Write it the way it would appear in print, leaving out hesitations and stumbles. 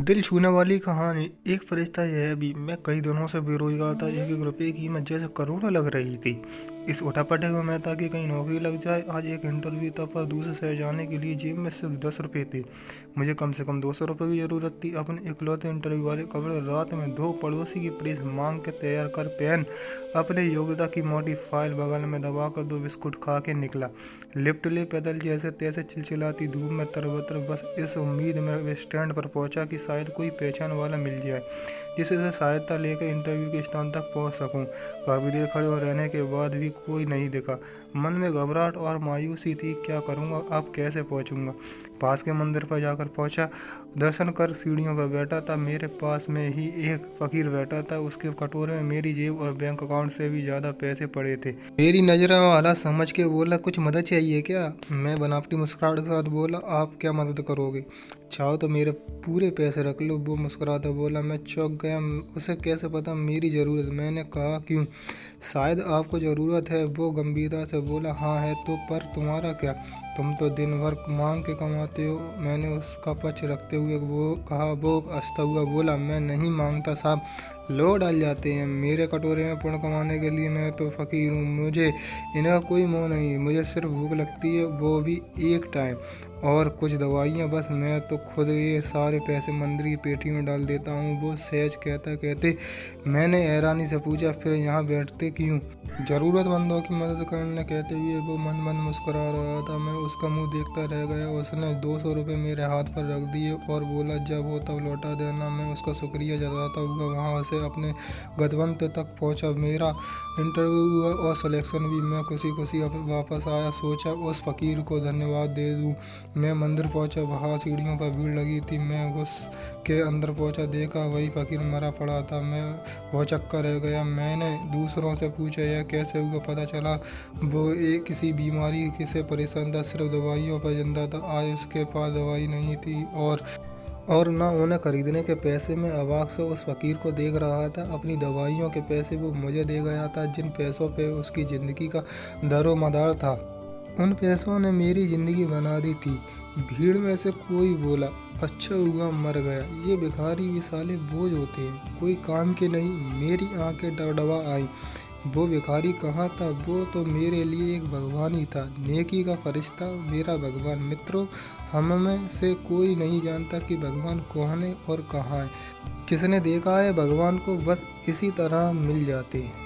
दिल छूने वाली कहानी। एक फरिश्ता यह भी, मैं कई दिनों से बेरोजगार था। एक एक रुपये की कीमत जैसे करोड़ों लग रही थी। इस उठापटक में मैं था कि कहीं नौकरी लग जाए। आज एक इंटरव्यू था, पर दूसरे शहर जाने के लिए जेब में सिर्फ 10 रुपये थे। मुझे कम से कम 200 रुपये की ज़रूरत थी। अपने इकलौते इंटरव्यू वाले कपड़े रात में धो, पड़ोसी की प्रेस मांग के तैयार कर पेन, अपने योग्यता की मोटी फाइल बगल में दबा कर 2 बिस्कुट खा के निकला। लिफ्ट ले पैदल जैसे तैसे चिलचिलाती धूप में तरबतर, बस इस उम्मीद में स्टैंड पर पहुंचा कि शायद कोई पहचान वाला मिल जाए जिससे सहायता लेकर इंटरव्यू के स्थान तक पहुंच सकूं। काफ़ी देर खड़े हो रहने के बाद भी कोई नहीं दिखा। मन में घबराहट और मायूसी थी। क्या करूंगा, अब कैसे पहुंचूंगा? पास के मंदिर पर जाकर पहुंचा। दर्शन कर सीढ़ियों पर बैठा था। मेरे पास में ही एक फकीर बैठा था। उसके कटोरे में मेरी जेब और बैंक अकाउंट से भी ज़्यादा पैसे पड़े थे। मेरी नज़र में हालात समझ के बोला, कुछ मदद चाहिए क्या? मैं बनावटी मुस्कुराहट के साथ बोला, आप क्या मदद करोगे? चाहो तो मेरे पूरे पैसे रख लो। वो मुस्कुराता बोला। मैं चौंक गया। उसे कैसे पता मेरी ज़रूरत? मैंने कहा, क्यों? शायद आपको ज़रूरत है। वो गंभीरता से बोला, हाँ है तो, पर तुम्हारा क्या? तुम तो दिन भर मांग के कमाते हो। मैंने उसका पक्ष रखते हुए वो हंसता हुआ बोला, मैं नहीं मांगता साहब, लोग डाल जाते हैं मेरे कटोरे में पुण्य कमाने के लिए। मैं तो फ़कीर हूँ, मुझे इनका कोई मोह नहीं। मुझे सिर्फ भूख लगती है, वो भी एक टाइम, और कुछ दवाइयाँ, बस। मैं तो खुद ये सारे पैसे मंदिर की पेटी में डाल देता हूँ। वो सहज कहते मैंने हैरानी से पूछा, फिर यहाँ बैठते क्यों? ज़रूरतमंदों की मदद करने, कहते हुए वो मन मन मुस्कुरा रहा था। मैं उसका मुंह देखता रह गया। उसने 200 रुपये मेरे हाथ पर रख दिए और बोला, जब हो तब लौटा देना। मैं उसका शुक्रिया जताता हुआ वहाँ से अपने गंतव्य तक पहुँचा। मेरा इंटरव्यू हुआ और सिलेक्शन भी। मैं खुशी वापस आया। सोचा उस फकीर को धन्यवाद दे दूँ। मैं मंदिर पहुंचा। वहाँ सीढ़ियों पर भीड़ लगी थी। मैं घुस के अंदर पहुंचा, देखा वही फकीर मरा पड़ा था। मैं भौचक्का रह गया। मैंने दूसरों से पूछा, यह कैसे हुआ? पता चला वो किसी बीमारी से परेशान था, सिर्फ दवाइयों पर जिंदा था। आज उसके पास दवाई नहीं थी और ना उन्हें खरीदने के पैसे। में अवाक से उस फकीर को देख रहा था। अपनी दवाइयों के पैसे वो मुझे दे गया था, जिन पैसों पे उसकी ज़िंदगी का दरोमदार था। उन पैसों ने मेरी ज़िंदगी बना दी थी। भीड़ में से कोई बोला, अच्छा हुआ मर गया। ये भिखारी भी साले बोझ होते हैं, कोई काम के नहीं। मेरी आंखें डगडगा आईं। वो भिखारी कहाँ था? वो तो मेरे लिए एक भगवान ही था, नेकी का फरिश्ता, मेरा भगवान। मित्रों, हम में से कोई नहीं जानता कि भगवान कौन है और कहाँ है। किसने देखा है भगवान को? बस इसी तरह मिल जाते हैं।